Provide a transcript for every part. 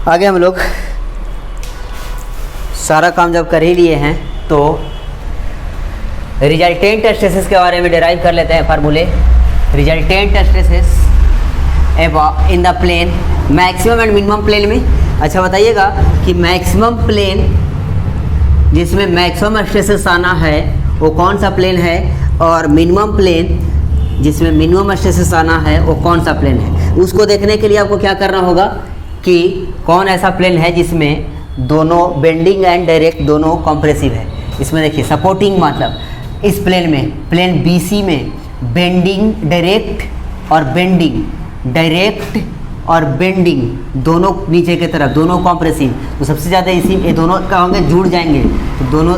आगे हम लोग सारा काम जब कर ही लिए हैं तो रिजल्टेंट स्ट्रेसेस के बारे में डिराइव कर लेते हैं फार्मूले। Resultant stresses in the plane maximum and minimum plane में। अच्छा बताइएगा कि मैक्सिमम प्लेन जिसमें मैक्सिमम स्ट्रेसेस आना है वो कौन सा प्लेन है, और मिनिमम प्लेन जिसमें मिनिमम स्ट्रेसेस आना है वो कौन सा प्लेन है। उसको देखने के लिए आपको क्या करना होगा कि कौन ऐसा प्लेन है जिसमें दोनों बेंडिंग एंड डायरेक्ट दोनों कॉम्प्रेसिव है। इसमें देखिए सपोर्टिंग मतलब इस प्लेन में, प्लेन BC में बेंडिंग डायरेक्ट और बेंडिंग दोनों नीचे की तरफ, दोनों कॉम्प्रेसिव। तो सबसे ज़्यादा इसी ये दोनों क्या होंगे, जुड़ जाएंगे। तो दोनों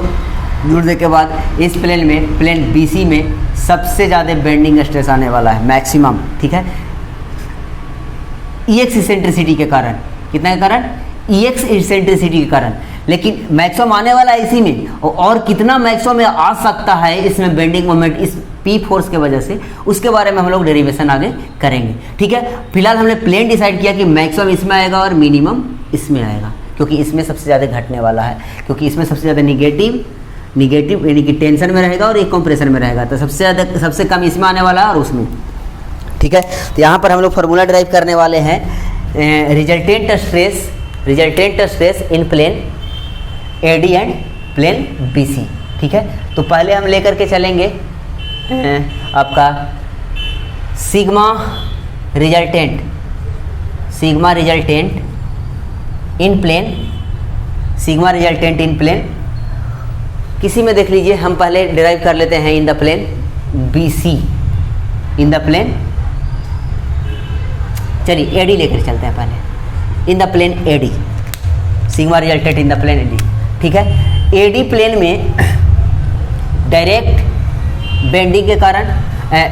जुड़ने के बाद इस प्लेन में, प्लेन BC में सबसे ज़्यादा बेंडिंग स्ट्रेस आने वाला है, मैक्सिमम। ठीक है, EX इसेंट्रिसिटी के कारण। कितना के कारण? EX इसेंट्रिसिटी के कारण। लेकिन मैक्सिमम आने वाला है इसी में, और कितना मैक्सिमम आ सकता है इसमें बेंडिंग मोमेंट इस P फोर्स के वजह से, उसके बारे में हम लोग डेरिवेशन आगे करेंगे। ठीक है, फिलहाल हमने प्लेन डिसाइड किया कि मैक्सिमम इसमें आएगा और मिनिमम इसमें आएगा, क्योंकि इसमें सबसे ज़्यादा घटने वाला है, क्योंकि इसमें सबसे ज़्यादा निगेटिव यानी कि टेंशन में रहेगा और एक कंप्रेशन में रहेगा। तो सबसे कम इसमें आने वाला है और उसमें। ठीक है, तो यहाँ पर हम लोग फार्मूला ड्राइव करने वाले हैं resultant stress in plane AD and plane BC। ठीक है, तो पहले हम लेकर के चलेंगे आपका सिग्मा रिजल्टेंट इन प्लेन किसी में देख लीजिए। हम पहले डिराइव कर लेते हैं in the plane BC, in the plane, चलिए AD लेकर चलते हैं पहले। In the plane AD, sigma resultant in the plane AD। ठीक है, AD प्लेन में डायरेक्ट बेंडिंग के कारण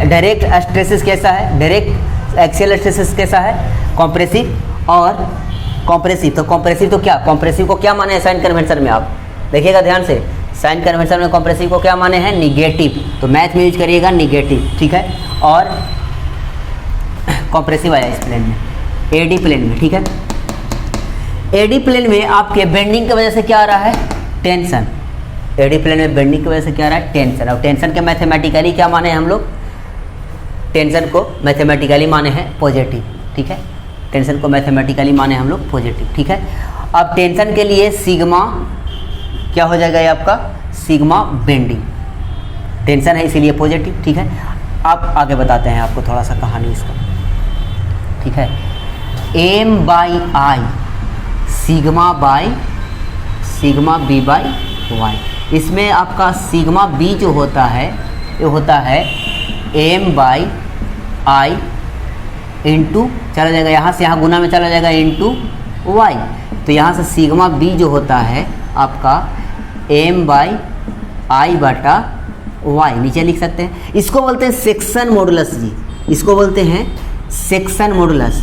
डायरेक्ट स्ट्रेसेस कैसा है, डायरेक्ट एक्सियल स्ट्रेसेस कैसा है, कॉम्प्रेसिव और कॉम्प्रेसिव। तो कॉम्प्रेसिव तो क्या, कॉम्प्रेसिव को क्या माने हैं साइन कन्वेंशन में, आप देखिएगा ध्यान से। साइन कन्वेंशन में कॉम्प्रेसिव को क्या माने हैं, निगेटिव। तो मैथ में यूज करिएगा निगेटिव। ठीक है, और कॉम्प्रेसिव आया इस प्लेन में, AD प्लेन में। ठीक है, AD प्लेन में आपके बेंडिंग की वजह से क्या आ रहा है, टेंशन। AD प्लेन में बेंडिंग की वजह से क्या आ रहा है, टेंशन। और टेंशन के मैथमेटिकली क्या माने हैं हम लोग, टेंशन को मैथमेटिकली माने हैं पॉजिटिव। ठीक है, टेंशन को मैथमेटिकली माने हम लोग पॉजिटिव। ठीक है, अब टेंशन के लिए सिग्मा क्या हो जाएगा, ये आपका सिग्मा बेंडिंग, टेंशन है इसीलिए पॉजिटिव। ठीक है, आप आगे बताते हैं आपको थोड़ा सा कहानी इसका। ठीक है, M/I सिग्मा B/Y। इसमें आपका सिग्मा B जो होता है ये होता है M/I इंटू, चला जाएगा यहाँ से यहाँ गुना में चला जाएगा इंटू Y। तो यहाँ से सिग्मा B जो होता है आपका M/I बटा Y नीचे लिख सकते हैं। इसको बोलते हैं सेक्शन मॉडुलस जी, इसको बोलते हैं सेक्शन मॉडुलस।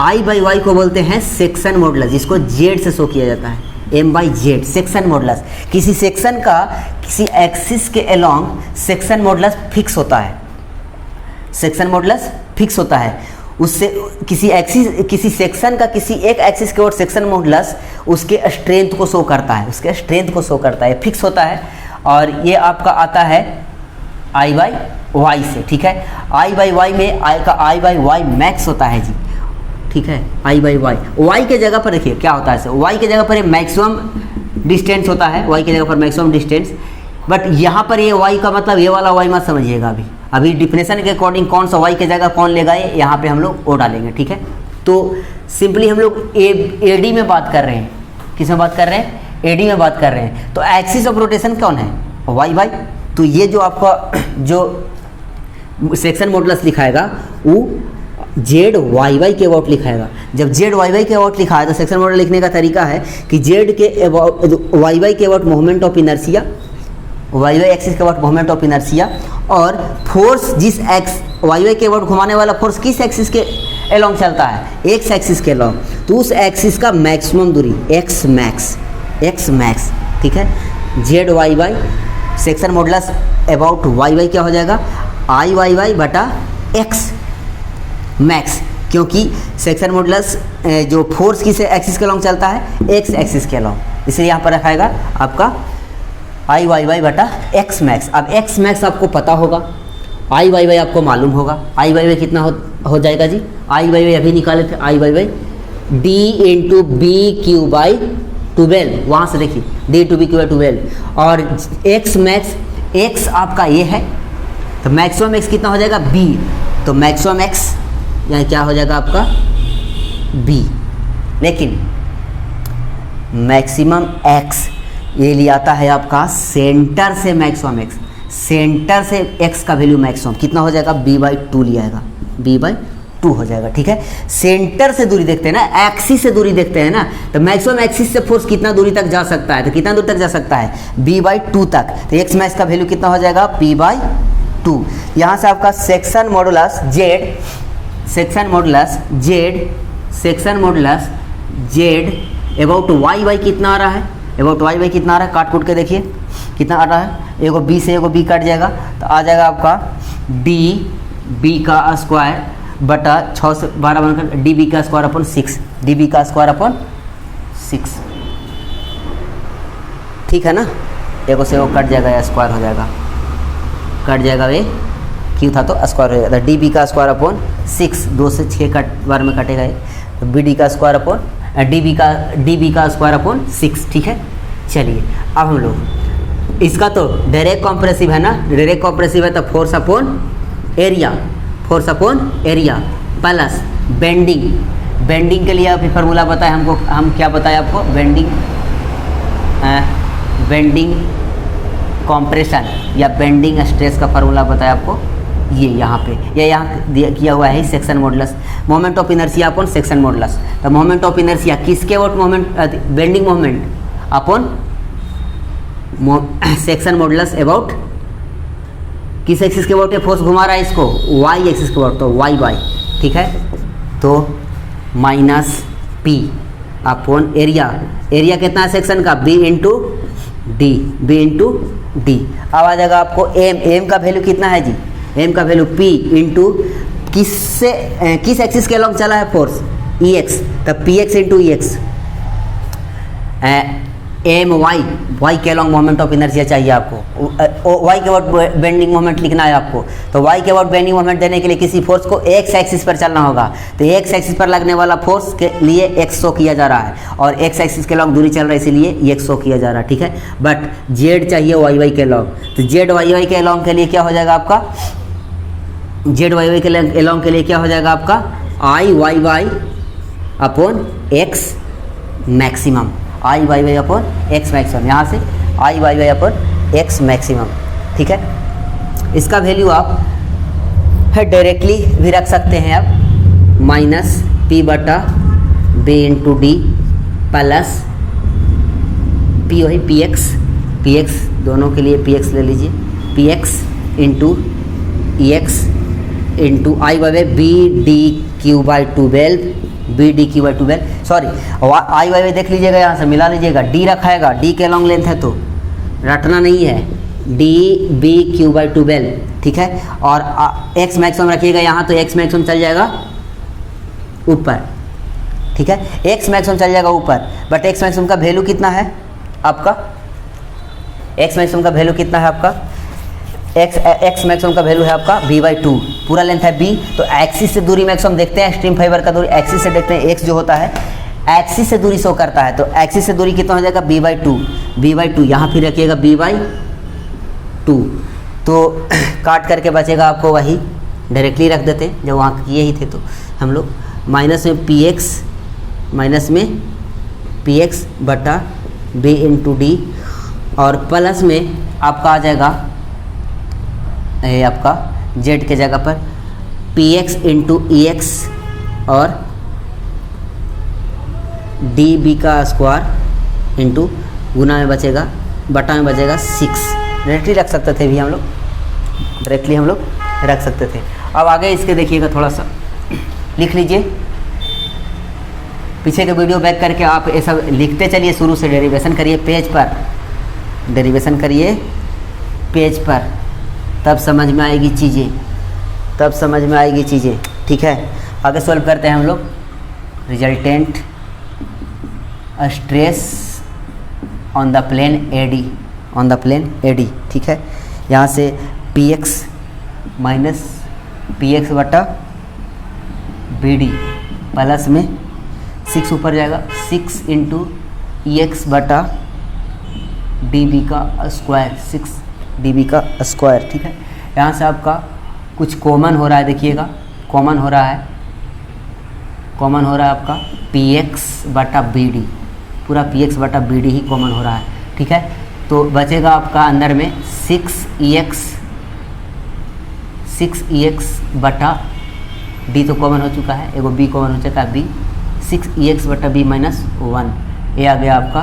I/Y को बोलते हैं सेक्शन मॉडुलस, जिसको Z से शो किया जाता है, M/Z सेक्शन मॉडुलस। किसी सेक्शन का किसी एक्सिस के अलोंग सेक्शन मॉडुलस फिक्स होता है, सेक्शन मॉडुलस फिक्स होता है। उससे किसी सेक्शन का किसी एक एक्सिस के ओर सेक्शन मॉडुलस उसके स्ट्रेंथ को शो करता है, फिक्स होता है। और ये आपका आता है I/Y से। ठीक है, I/Y में I/Y मैक्स होता है जी। ठीक है, I/Y Y के जगह पर देखिए क्या होता है, Y के जगह पर मैक्सिमम डिस्टेंस होता है, Y की जगह पर मैक्सिमम डिस्टेंस। बट यहाँ पर ये Y का मतलब ये वाला Y मत समझिएगा। अभी डिफिनेशन के अकॉर्डिंग कौन सा Y की जगह कौन लेगा ये यहाँ पे हम लोग O डालेंगे। ठीक है, तो सिंपली हम लोग AD में बात कर रहे हैं। किस में बात कर रहे हैं, AD में बात कर रहे हैं। तो एक्सिस ऑफ रोटेशन कौन है, Y। तो ये जो आपका जो सेक्शन मॉडुलस लिखाएगा वो ZYY के अबाउट लिखाएगा। जब ZYY के अबाउट लिखा है तो सेक्शन मॉडल लिखने का तरीका है कि Z के अबाउट YY के about moment of inertia, YY axis के अबाउट मोमेंट ऑफ इनर्शिया, और फोर्स जिस YY के अबाउट घुमाने वाला फोर्स किस एक्सिस के अलोंग चलता है, X एक्सिस के अलोंग, तो उस एक्सिस का मैक्सिमम दूरी X मैक्स। ठीक है, ZYY section modulus about YY क्या हो जाएगा, IYY बटा X मैक्स। क्योंकि सेक्शन मॉडुलस जो फोर्स किस एक्सिस के अलॉन्ग चलता है, एक्स एक्सिस के अलॉन्ग, इसलिए यहाँ पर रखाएगा आपका आई वाई वाई बटा एक्स मैक्स। अब एक्स मैक्स आपको पता होगा, आई वाई वाई आपको मालूम होगा। आई वाई वाई कितना हो जाएगा जी, आई वाई वाई अभी निकाले थे, I Y Y D into B Q by 12, वहाँ से देखिए D into B Q by 12, और एक्स मैक्स, एक्स आपका ये है तो मैक्सिमम एक्स कितना हो जाएगा बी, तो मैक्सिमम एक्स यहाँ क्या हो जाएगा आपका बी। लेकिन मैक्सिमम एक्स ये लिया आता है आपका सेंटर से मैक्सिमम एक्स, सेंटर से एक्स का वैल्यू मैक्सिमम कितना हो जाएगा b/2 लिया आएगा, b/2 हो जाएगा। ठीक है, सेंटर से दूरी देखते हैं ना, एक्सिस से दूरी देखते हैं ना, तो मैक्सिमम एक्सिस से फोर्स कितना दूरी तक जा सकता है, तो कितना दूर तक जा सकता है b/2 तक, तो एक्स मैक्स का वैल्यू कितना हो जाएगा p/2। यहाँ से आपका section modulus Z, section modulus Z, section modulus Z about Y Y कितना आ रहा है, अबाउट वाई वाई कितना आ रहा है, काट कूट के देखिए कितना आ रहा है, एगो बी से एगो बी कट जाएगा तो आ जाएगा आपका डी बी का स्क्वायर बटा 6 से 12 बनकर डी बी का स्क्वायर अपन 6, डी बी का स्क्वायर अपन 6। ठीक है ना, एगो से एगो कट जाएगा या स्क्वायर हो जाएगा, कट जाएगा, वे क्यों था तो स्क्वायर हो जाएगा, डी बी का स्क्वायर अपन 6, 2 से 6 कट बार में कटेगा, तो बी डी का स्क्वायर अपन डी बी का स्क्वायर अपन 6। ठीक है, चलिए अब हम लोग इसका तो डायरेक्ट कॉम्प्रेसिव है ना, डायरेक्ट कॉम्प्रेसिव है तो force upon area, force upon area plus bending, bending के लिए अभी फार्मूला बताया हमको, हम क्या बताया आपको, बेंडिंग बेंडिंग कॉम्प्रेशन या बेंडिंग स्ट्रेस का फार्मूला बताया आपको, ये यहाँ पे या यहाँ किया हुआ है section modulus, moment of inertia upon section modulus. तो मोमेंट ऑफ इनर्शिया किसके about moment, bending moment upon section modulus about किस एक्सिस के अबाउट फोर्स घुमा रहा है इसको, वाई एक्सिस के अबाउट, तो वाई वाई। ठीक है, तो minus P upon area, area कितना है सेक्शन का, B into D, B into D. अब आ जाएगा आपको एम, एम का वैल्यू कितना है जी, एम का वैल्यू पी इंटू किस एक्सिस के अलॉन्ग चला है फोर्स, ई एक्स, तब P X into E x, M Y, Y के अलॉन्ग मोमेंट ऑफ इनर्शिया चाहिए आपको, वाई के अबाउट बेंडिंग मोमेंट लिखना है आपको, तो वाई के अबाउट बेंडिंग मोमेंट देने के लिए किसी फोर्स को एक्स एक्सिस पर चलना होगा, तो एक्स एक्सिस पर लगने वाला फोर्स के लिए एक्स शो किया जा रहा है, और एक्स एक्सिस के अलॉन्ग दूरी चल रहा है इसीलिए ये एक्स शो किया जा रहा है। ठीक है, बट जेड चाहिए वाई वाई के अलॉन्ग, तो जेड वाई वाई के अलॉन्ग के लिए क्या हो जाएगा आपका, जेड वाई वाई के अलॉन्ग के लिए क्या हो जाएगा आपका I Y Y upon X maximum, I Y Y upon X maximum, यहाँ से I Y Y upon X maximum. ठीक है, इसका वैल्यू आप डायरेक्टली भी रख सकते हैं आप, माइनस पी बटा B into D plus P वही पी एक्स दोनों के लिए पी एक्स ले लीजिए, P X into E X into I Y Y B D cube by 12, B D cube by 12, sorry I Y Y देख लीजिएगा, यहाँ से मिला लीजिएगा, डी रखाएगा, डी के लॉन्ग लेंथ है तो रटना नहीं है, डी बी क्यू बाई 12। ठीक है, और एक्स मैक्सिमम रखिएगा यहाँ, तो एक्स मैक्सिमम चल जाएगा ऊपर। ठीक है, एक्स मैक्सिमम चल जाएगा ऊपर, बट एक्स मैक्सिमम का वैल्यू कितना है आपका, एक्स मैक्सिमम का वैल्यू कितना है आपका, एक्स मैक्सिमम का वैल्यू है आपका b/2, पूरा लेंथ है b, तो एक्सिस से दूरी मैक्सिमम देखते हैं, स्ट्रीम फाइबर का दूरी एक्सिस से देखते हैं, x जो होता है एक्सिस से दूरी शो करता है, तो एक्सिस से दूरी कितना हो जाएगा b/2, यहाँ फिर रखिएगा b/2, तो काट करके बचेगा आपको वही, डायरेक्टली रख देते हैं जब वहाँ किए ही थे तो हम लोग, माइनस में पी एक्स बटा b इंटू डी, और प्लस में आपका आ जाएगा ये आपका z के जगह पर P X into E x और डी बी का स्क्वायर इंटू गुना में बचेगा, बटा में बचेगा 6। डायरेक्टली रख सकते थे भी हम लोग, डायरेक्टली हम लोग रख सकते थे। अब आगे इसके देखिएगा, थोड़ा सा लिख लीजिए, पीछे के वीडियो बैक करके आप ये सब लिखते चलिए, शुरू से डेरिवेशन करिए पेज पर, डेरिवेशन करिए पेज पर, तब समझ में आएगी चीज़ें, तब समझ में आएगी चीज़ें। ठीक है, आगे सॉल्व करते हैं हम लोग। Resultant stress on the plane AD, on the plane AD, ठीक है। यहाँ से P X minus P X बटा बी डी प्लस में 6 ऊपर जाएगा, 6 इंटू ई एक्स बटा डी बी का स्क्वायर, 6 डी बी का स्क्वायर, ठीक है। यहाँ से आपका कुछ कॉमन हो रहा है, देखिएगा कॉमन हो रहा है, कॉमन हो रहा है आपका पी एक्स बटा बी डी, पूरा पी एक्स बटा बी डी ही कॉमन हो रहा है, ठीक है। तो बचेगा आपका अंदर में 6ex बटा डी तो कॉमन हो चुका है, एगो बी कॉमन हो चुका है, बी 6ex बटा बी माइनस 1। ये आ गया आपका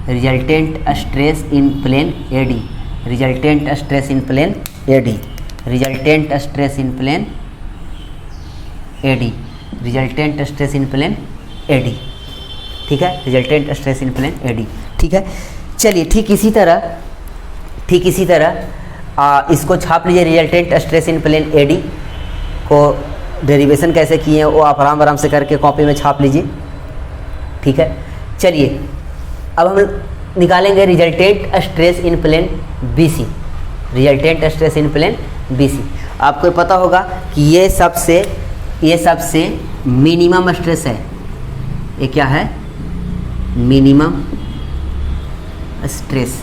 resultant stress in plane A D, resultant stress in plane A D, resultant stress in plane A D, resultant stress in plane A D, ठीक है। Resultant stress in plane A D, ठीक है। चलिए ठीक इसी तरह इसको छाप लीजिए। Resultant stress in plane A D को डेरिवेशन कैसे किए हैं वो आप आराम आराम से करके कॉपी में छाप लीजिए, ठीक है। चलिए अब हम निकालेंगे resultant stress in plane B C, resultant stress in plane B C. आपको पता होगा कि ये सबसे मिनिमम स्ट्रेस है, ये क्या है, minimum stress,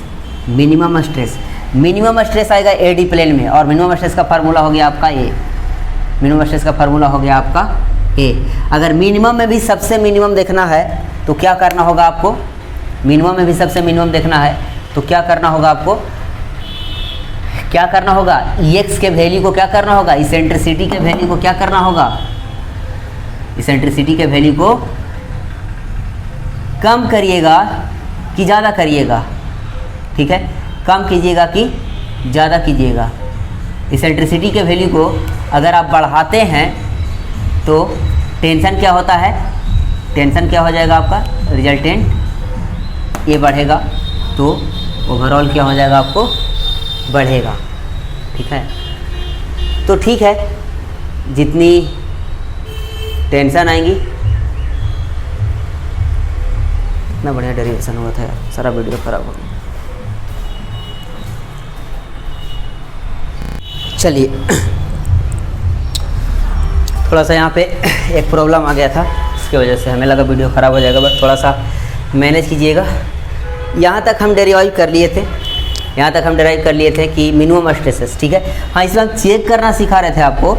minimum stress, minimum stress आएगा ए डी प्लेन में, और मिनिमम स्ट्रेस का फार्मूला हो गया आपका ए, मिनिमम स्ट्रेस का फार्मूला हो गया आपका ए। अगर मिनिमम में भी सबसे मिनिमम देखना है तो क्या करना होगा आपको, मिनिमम में भी सबसे मिनिमम देखना है तो क्या करना होगा आपको, क्या करना होगा, एक्स के वैल्यू को क्या करना होगा, इसेंट्रिसिटी के वैल्यू को क्या करना होगा, इसेंट्रिसिटी के वैल्यू को कम करिएगा कि ज़्यादा करिएगा, ठीक है, कम कीजिएगा कि ज़्यादा कीजिएगा। इसेंट्रिसिटी के वैल्यू को अगर आप बढ़ाते हैं तो टेंशन क्या होता है, टेंशन क्या हो जाएगा आपका, रिजल्टेंट ये बढ़ेगा तो ओवरऑल क्या हो जाएगा, आपको बढ़ेगा, ठीक है। तो ठीक है, जितनी टेंशन आएंगी इतना बढ़िया डेरिवेशन हुआ था यार, सारा वीडियो ख़राब हो गया। चलिए थोड़ा सा यहाँ पे एक प्रॉब्लम आ गया था, इसकी वजह से हमें लगा वीडियो ख़राब हो जाएगा, बस थोड़ा सा मैनेज कीजिएगा। यहाँ तक हम डेरिवाइव कर लिए थे, यहाँ तक हम डेराइव कर लिए थे कि मिनिमम स्ट्रेसेस, ठीक है। हाँ, इसमें हम चेक करना सिखा रहे थे आपको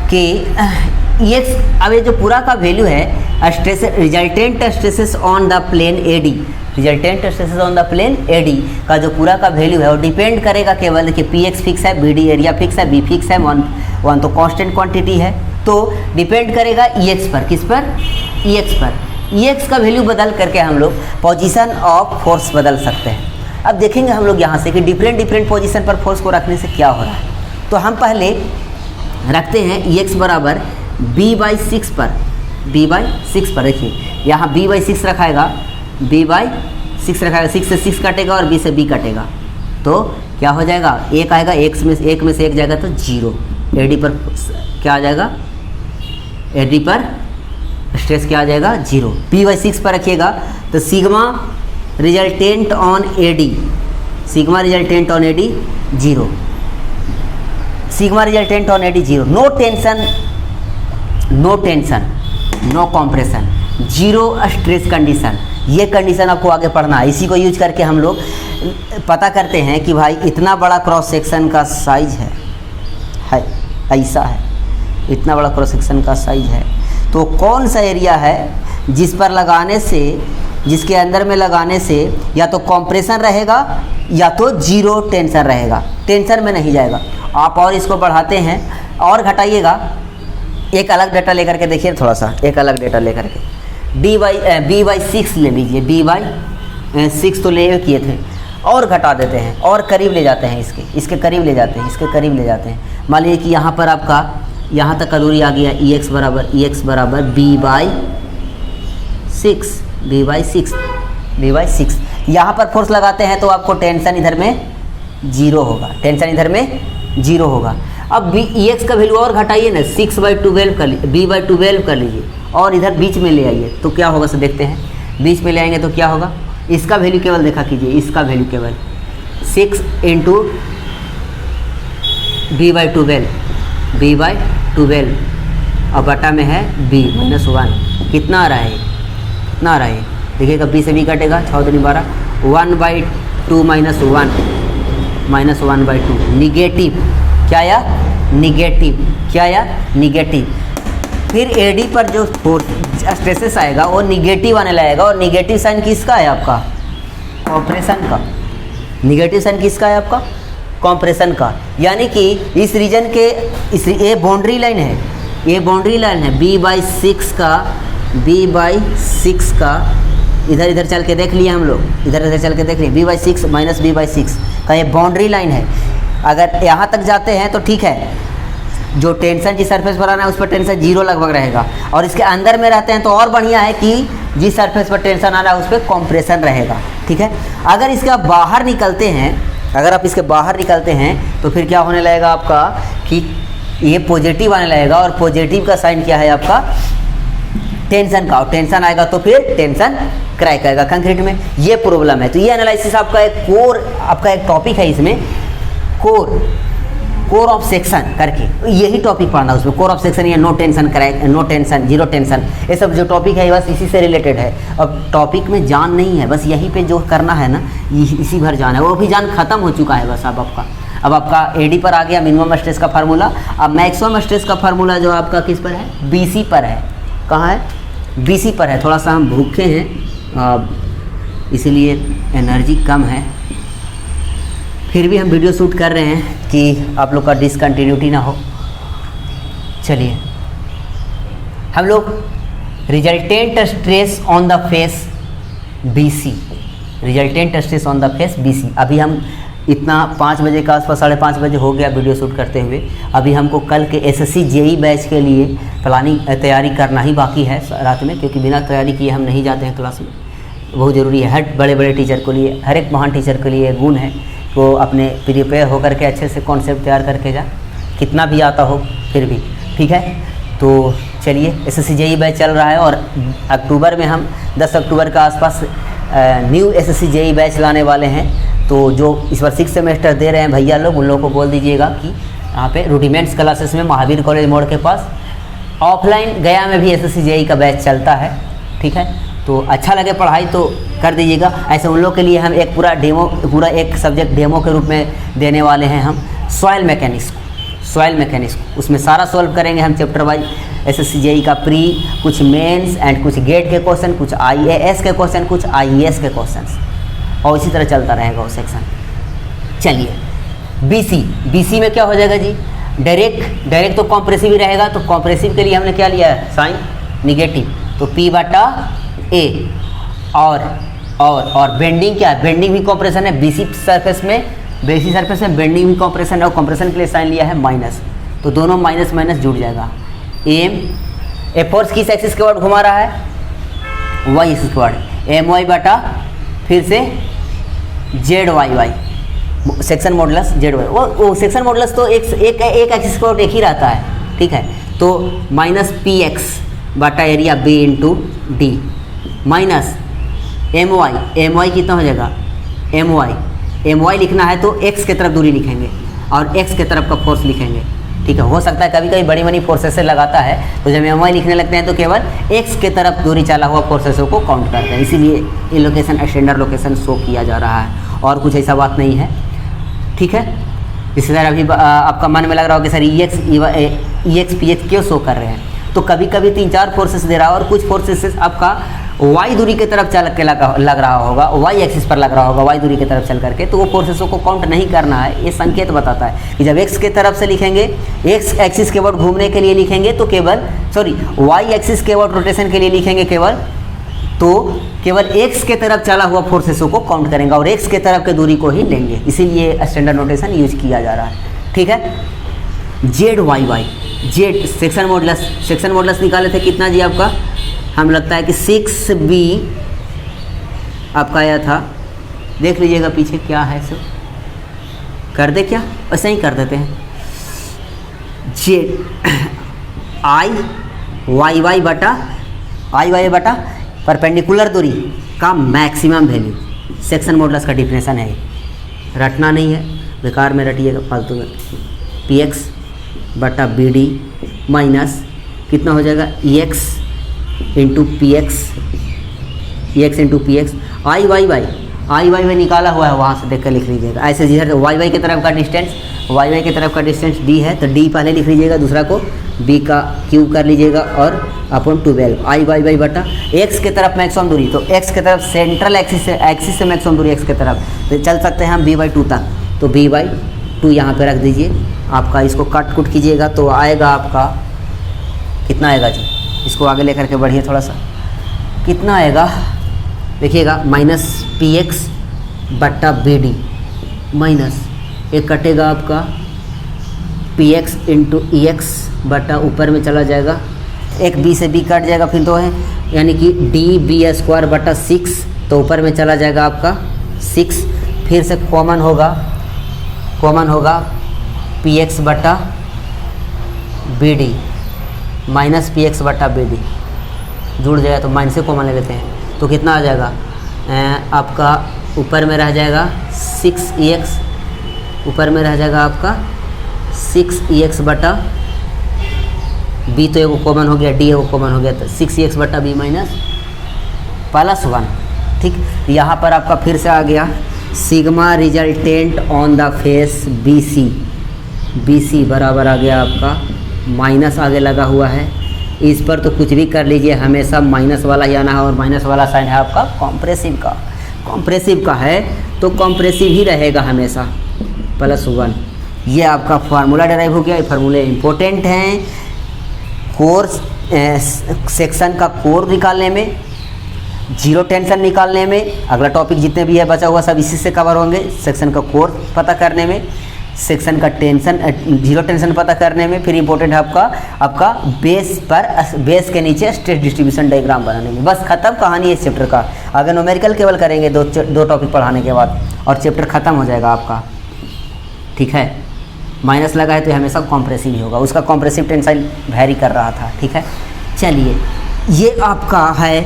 कि ये अब ये जो पूरा का वैल्यू है stress, resultant stresses on the plane A D, resultant stresses on the plane A D का जो पूरा का वैल्यू है वो डिपेंड करेगा केवल कि पी एक्स फिक्स है, बी डी एरिया फिक्स है, बी फिक्स है, वन तो कांस्टेंट क्वांटिटी है, तो डिपेंड करेगा ई एक्स पर, किस पर, ई एक्स पर। ई एक्स का वैल्यू बदल करके हम लोग पोजीशन ऑफ फोर्स बदल सकते हैं। अब देखेंगे हम लोग यहाँ से कि डिफरेंट पोजीशन पर फोर्स को रखने से क्या हो रहा है। तो हम पहले रखते हैं ई एक्स बराबर b/6 पर, b/6 पर। देखिए यहाँ b/6 रखाएगा, b/6 रखाएगा, 6 से 6 कटेगा और b से b कटेगा, तो क्या हो जाएगा, एक आएगा, एक में से एक जाएगा तो 0। एडी पर क्या आ जाएगा, एडी पर स्ट्रेस क्या आ जाएगा, 0। b/6 पर रखिएगा तो sigma resultant on AD, sigma resultant on AD 0, sigma resultant on AD 0। No tension, no tension, no compression, 0 stress condition. ये कंडीशन आपको आगे पढ़ना है। इसी को यूज करके हम लोग पता करते हैं कि भाई इतना बड़ा क्रॉस सेक्शन का साइज है ऐसा है, इतना बड़ा क्रॉस सेक्शन का साइज है, तो कौन सा एरिया है जिस पर लगाने से, जिसके अंदर में लगाने से या तो कॉम्प्रेशन रहेगा या तो 0 टेंशन रहेगा, टेंशन में नहीं जाएगा। आप और इसको बढ़ाते हैं और घटाइएगा, एक अलग डेटा लेकर के देखिए, थोड़ा सा एक अलग डेटा लेकर के b/6 ले लीजिए, b/6 तो ले किए थे, और घटा देते हैं और करीब ले जाते हैं, इसके करीब ले जाते हैं, इसके करीब ले जाते हैं। मान लीजिए कि यहाँ पर आपका यहाँ तक का दूरी आ गया, ई एक्स बराबर b/6 यहाँ पर फोर्स लगाते हैं तो आपको टेंशन इधर में 0 होगा, टेंशन इधर में 0 होगा। अब बी ई एक्स का वैल्यू और घटाइए ना, 6/12 कर लीजिए, b/12 कर लीजिए और इधर बीच में ले आइए तो क्या होगा, सब देखते हैं। बीच में ले आएंगे तो क्या होगा, इसका वैल्यू केवल देखा कीजिए, इसका वैल्यू केवल 6 × b/12 और बटा में है b -1, कितना आ रहा है, कितना आ रहा है, देखिएगा b से b कटेगा, 6 दूनी 12, 1/2 -1/2 निगेटिव, क्या आया, निगेटिव, क्या आया, निगेटिव। फिर एडी पर जो स्ट्रेसेस आएगा वो निगेटिव आने लगेगा, और निगेटिव साइन किसका है आपका, कॉम्प्रेशन का। निगेटिव साइन किसका है आपका, कॉम्प्रेशन का। यानी कि इस रीजन के ये बाउंड्री लाइन है, ये बाउंड्री लाइन है b/6 का, इधर इधर चल के देख लिए हम लोग, इधर इधर चल के देख लिए, b/6 माइनस b/6 का ये बाउंड्री लाइन है। अगर यहाँ तक जाते हैं तो ठीक है, जो टेंशन जिस सरफेस पर आना है उस पर टेंशन 0 लगभग रहेगा, और इसके अंदर में रहते हैं तो और बढ़िया है कि जिस सरफेस पर टेंशन आ रहा है उस पर कॉम्प्रेशन रहेगा, ठीक है। अगर इसके आप बाहर निकलते हैं, अगर आप इसके बाहर निकलते हैं तो फिर क्या होने लगेगा आपका कि ये पॉजिटिव आने लगेगा, और पॉजिटिव का साइन क्या है आपका, टेंशन का, और टेंशन आएगा तो फिर टेंशन क्रैक आएगा कंक्रीट में, ये प्रॉब्लम है। तो ये एनालिसिस आपका एक कोर, आपका एक टॉपिक है इसमें, कोर ऑफ सेक्शन करके, यही टॉपिक पढ़ना उसमें, कोर ऑफ सेक्शन या no tension crack, no tension, zero tension, ये सब जो टॉपिक है बस इसी से रिलेटेड है। अब टॉपिक में जान नहीं है, बस यहीं पे जो करना है ना इसी भर जान है, वो भी जान खत्म हो चुका है बस। अब आपका एडी पर आ गया मिनिमम स्ट्रेस का फार्मूला। अब मैक्सिमम स्ट्रेस का फार्मूला जो आपका किस पर है, बीसी पर है। कहाँ है, बीसी पर है। थोड़ा सा हम भूखे हैं इसीलिए एनर्जी कम है, फिर भी हम वीडियो शूट कर रहे हैं कि आप लोग का डिसकंटिन्यूटी ना हो। चलिए हम लोग resultant stress on the face BC, resultant stress on the face BC। अभी हम इतना 5 बजे के आसपास, 5:30 बजे हो गया वीडियो शूट करते हुए। अभी हमको कल के SSC JEE बैच के लिए प्लानिंग तैयारी करना ही बाकी है रात में, क्योंकि बिना तैयारी किए हम नहीं जाते हैं क्लास में। बहुत ज़रूरी है, हर बड़े बड़े टीचर के लिए, हर एक महान टीचर के लिए गुण है वो अपने प्रिपेयर होकर के अच्छे से कॉन्सेप्ट तैयार करके जा, कितना भी आता हो फिर भी, ठीक है। तो चलिए SSC JEE बैच चल रहा है, और अक्टूबर में हम 10 अक्टूबर के आसपास न्यू SSC JEE बैच लाने वाले हैं। तो जो इस बार 6 सेमेस्टर दे रहे हैं भैया लोग, उन लोगों को बोल दीजिएगा कि यहाँ पे रूडिमेंट्स क्लासेस में महावीर कॉलेज मोड़ के पास ऑफलाइन गया में भी SSC JEE का बैच चलता है, ठीक है। तो अच्छा लगे पढ़ाई तो कर दीजिएगा। ऐसे उन लोग के लिए हम एक पूरा डेमो, पूरा एक सब्जेक्ट डेमो के रूप में देने वाले हैं हम, सॉइल मैकेनिक्स, उसमें सारा सॉल्व करेंगे हम चैप्टर वाइज। SSC JEE का प्री, कुछ मेंस एंड कुछ गेट के क्वेश्चन, कुछ IAS के क्वेश्चन, कुछ IES के क्वेश्चन, और इसी तरह चलता रहेगा वो सेक्शन। चलिए BC में क्या हो जाएगा जी, डायरेक्ट तो कॉम्प्रेसिव ही रहेगा। तो कॉम्प्रेसिव के लिए हमने क्या लिया है, साइन निगेटिव, तो P/A। और बेंडिंग क्या है, बेंडिंग भी कॉम्प्रेशन है BC सरफेस में बेंडिंग भी कॉम्प्रेशन है, और कॉम्प्रेशन के लिए साइन लिया है माइनस, तो दोनों माइनस माइनस जुड़ जाएगा। ए फोर्स किस एक्सिस के वर्ड घुमा रहा है, y एक्सिस के वर्ड, My बटा फिर से ZYY, सेक्शन मॉडुलस ZY। वो सेक्शन मॉडुलस तो एक एक्सिस के वर्ड एक ही रहता है, ठीक है। तो -PX बटा area B × D minus My कितना हो जाएगा, My लिखना है तो x के तरफ दूरी लिखेंगे और x के तरफ का फोर्स लिखेंगे, ठीक है। हो सकता है कभी कभी बड़ी फोर्सेस से लगाता है, तो जब My लिखने लगते हैं तो केवल x के तरफ दूरी चला हुआ फोर्सेसों को काउंट करते हैं, इसीलिए ये लोकेशन स्टैंडर्ड लोकेशन शो किया जा रहा है, और कुछ ऐसा बात नहीं है, ठीक है। इसी तरह अभी आपका मन में लग रहा हो कि सर EX PX क्यों शो कर रहे हैं, तो कभी कभी 3-4 फोर्सेस दे रहा है, और कुछ फोर्सेस आपका y दूरी की तरफ चल के लग रहा होगा, y एक्सिस पर लग रहा होगा, y दूरी की तरफ चल करके, तो वो फोर्सेसों को काउंट नहीं करना है। ये संकेत बताता है कि जब x के तरफ से लिखेंगे, x एक्सिस के वर्ड घूमने के लिए लिखेंगे तो केवल, y एक्सिस के वर्ड रोटेशन के लिए लिखेंगे केवल, तो केवल x के तरफ चला हुआ फोर्सेसों को काउंट करेंगे और x के तरफ के दूरी को ही लेंगे, इसीलिए स्टैंडर्ड नोटेशन यूज किया जा रहा है, ठीक है। ZYY, जेड सेक्शन मॉडुलस निकाले थे कितना जी आपका, हम लगता है कि 6B आपका आया था, देख लीजिएगा पीछे क्या है, सब कर दे क्या, ऐसे ही कर देते हैं। जेड आई वाई वाई बटा परपेंडिकुलर दूरी का मैक्सिमम वैल्यू, सेक्शन मॉडुलस का डिफिनेशन है। रटना नहीं है, बेकार में रटिएगा फालतू में। पी एक्स बटा बी डी माइनस कितना हो जाएगा, ई एक्स इंटू पी एक्स, ई एक्स इंटू पी एक्स, आई वाई निकाला हुआ है, वहाँ से देख कर लिख लीजिएगा। ऐसे जिधर वाई की तरफ का डिस्टेंस, वाई की तरफ का डिस्टेंस डी है तो डी पहले लिख लीजिएगा, दूसरा को बी का क्यू कर लीजिएगा और अपॉन 12 आई वाई बटा एक्स के तरफ मैक्सिमम दूरी, तो एक्स के तरफ सेंट्रल एक्सिस से मैक्सिमम दूरी एक्स के तरफ, तो चल सकते हैं हम b/2 तक, तो b/2 यहाँ पे रख दीजिए। आपका इसको कट कुट कीजिएगा तो आएगा आपका कितना आएगा जी, इसको आगे लेकर के बढ़िए थोड़ा सा, कितना आएगा देखिएगा, माइनस पी एक्स बट्टा बी डी माइनस एक कटेगा आपका P X into E X बटा ऊपर में चला जाएगा, एक बी से बी कट जाएगा फिर तो है, यानी कि डी बी स्क्वायर बटा 6, तो ऊपर में चला जाएगा आपका 6, फिर से कॉमन होगा पी एक्स बटा B D minus P X बटा बी डी, जुड़ जाएगा तो माइनस से कॉमन ले लेते हैं, तो कितना आ जाएगा आपका ऊपर में रह जाएगा 6ex, ऊपर में रह जाएगा आपका 6ex बटा बी, तो एगो कॉमन हो गया, डी एगो कॉमन हो गया, तो 6ex बटा बी माइनस +1। ठीक, यहाँ पर आपका फिर से आ गया sigma resultant on the face B C बराबर आ गया आपका माइनस आगे लगा हुआ है, इस पर तो कुछ भी कर लीजिए, हमेशा माइनस वाला ही आना है, और माइनस वाला साइन है आपका कॉम्प्रेसिव का है तो कॉम्प्रेसिव ही रहेगा हमेशा, +1। ये आपका फार्मूला डिराइव हो गया। ये फार्मूले इंपॉर्टेंट हैं कोर्स सेक्शन का कोर निकालने में, जीरो टेंशन निकालने में, अगला टॉपिक जितने भी है बचा हुआ सब इसी से कवर होंगे, सेक्शन का कोर पता करने में, सेक्शन का टेंशन जीरो टेंशन पता करने में, फिर इंपॉर्टेंट है आपका बेस के नीचे स्ट्रेस डिस्ट्रीब्यूशन डायग्राम बनाने में। बस खत्म कहानी है इस चैप्टर का। अगर न्यूमेरिकल केवल करेंगे दो टॉपिक पढ़ाने के बाद और चैप्टर ख़त्म हो जाएगा आपका। ठीक है, माइनस लगा है तो हमेशा कॉम्प्रेसिव ही होगा, उसका कॉम्प्रेसिव टेंसाइल वैरी कर रहा था। ठीक है, चलिए ये आपका है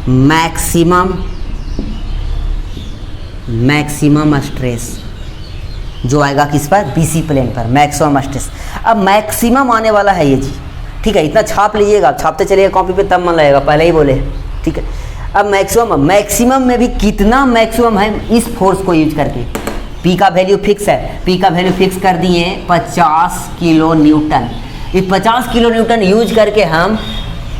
मैक्सिमम स्ट्रेस जो आएगा किस पर, बीसी प्लेन पर, मैक्सिमम स्ट्रेस। अब मैक्सिमम आने वाला है ये जी, ठीक है, इतना छाप लीजिएगा, छापते चलिएगा कॉपी पे तब मन लगेगा, पहले ही बोले। ठीक है, अब मैक्सिमम में भी कितना मैक्सिमम है इस फोर्स को यूज करके, पी का वैल्यू फिक्स है, पी का वैल्यू फिक्स कर दिए 50 किलो न्यूटन। ये 50 किलो न्यूटन यूज करके हम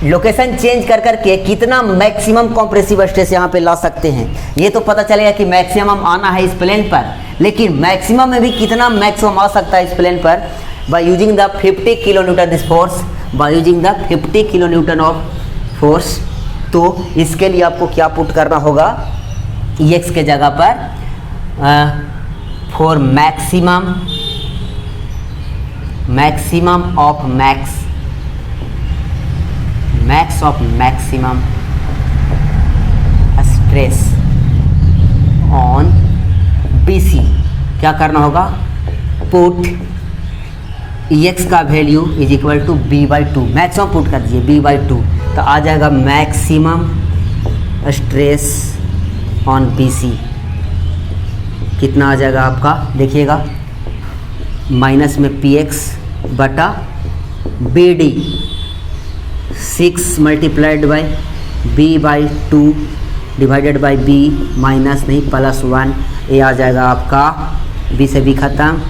लोकेशन चेंज कर करके कितना मैक्सिमम कॉम्प्रेसिव स्ट्रेस यहाँ पे ला सकते हैं। ये तो पता चलेगा कि मैक्सिमम आना है इस प्लेन पर, लेकिन मैक्सिमम में भी कितना मैक्सिमम आ सकता है इस प्लेन पर, by using the 50 kilo Newton this force, by using the 50 kilo Newton of force. तो इसके लिए आपको क्या पुट करना होगा, एक्स के जगह पर for maximum of max of maximum stress on BC क्या करना होगा, पुट एक्स का value is equal to b/2, maximum put कर दीजिए b/2, तो आ जाएगा मैक्सिमम स्ट्रेस ऑन BC। कितना आ जाएगा आपका, देखिएगा माइनस में px बटा BD 6 multiplied by b/2 divided by b minus नहीं +1, ये आ जाएगा आपका b से b खत्म,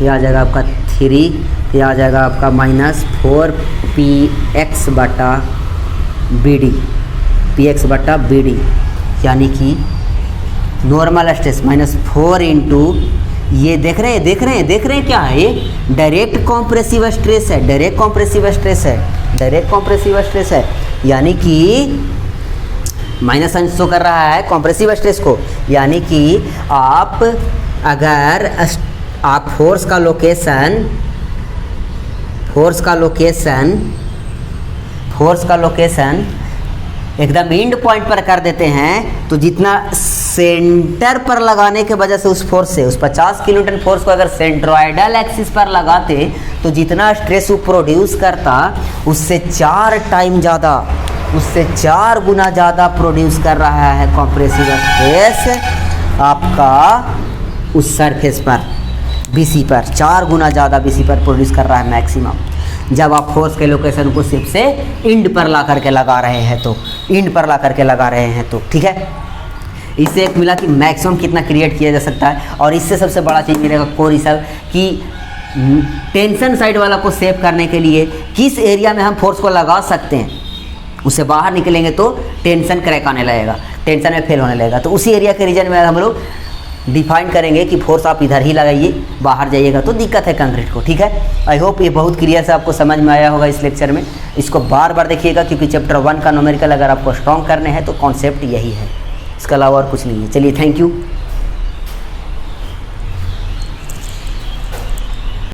ये आ जाएगा आपका 3, ये आ जाएगा आपका -4px बटा BD, यानी कि नॉर्मल स्ट्रेस -4 इंटू ये देख रहे हैं क्या है, ये डायरेक्ट कॉम्प्रेसिव स्ट्रेस है, यानी कि माइनस अंश शो कर रहा है कॉम्प्रेसिव स्ट्रेस को, यानी कि आप अगर आप फोर्स का लोकेशन एकदम एंड पॉइंट पर कर देते हैं तो जितना सेंटर पर लगाने के वजह से उस फोर्स से, उस 50 किलोन्यूटन फोर्स को अगर सेंट्रोइडल एक्सिस पर लगाते तो जितना स्ट्रेस वो प्रोड्यूस करता उससे 4 टाइम ज़्यादा, उससे 4 गुना ज़्यादा प्रोड्यूस कर रहा है कॉम्प्रेसिव स्ट्रेस आपका उस सरफेस पर, बीसी पर 4 गुना ज़्यादा बीसी पर प्रोड्यूस कर रहा है मैक्सिमम। जब आप फोर्स के लोकेशन को सिर्फ से इंड पर ला करके लगा रहे हैं तो, इंड पर ला करके लगा रहे हैं तो, ठीक है। इससे एक मिला कि मैक्सिमम कितना क्रिएट किया जा सकता है। और इससे सबसे बड़ा चीज़ मिलेगा कोर रिजर्व कि टेंशन साइड वाला को सेव करने के लिए किस एरिया में हम फोर्स को लगा सकते हैं, उससे बाहर निकलेंगे तो टेंशन क्रैक आने लगेगा, टेंशन में फेल होने लगेगा। तो उसी एरिया के रीजन में हम लोग डिफाइन करेंगे कि फोर्स आप इधर ही लगाइए, बाहर जाइएगा तो दिक्कत है कंक्रीट को, ठीक है। आई होप ये बहुत क्लियर से आपको समझ में आया होगा इस लेक्चर में। इसको बार बार देखिएगा क्योंकि चैप्टर 1 का न्यूमेरिकल अगर आपको स्ट्रॉन्ग करने हैं तो कॉन्सेप्ट यही है, इसके अलावा और कुछ नहीं है। चलिए, थैंक यू।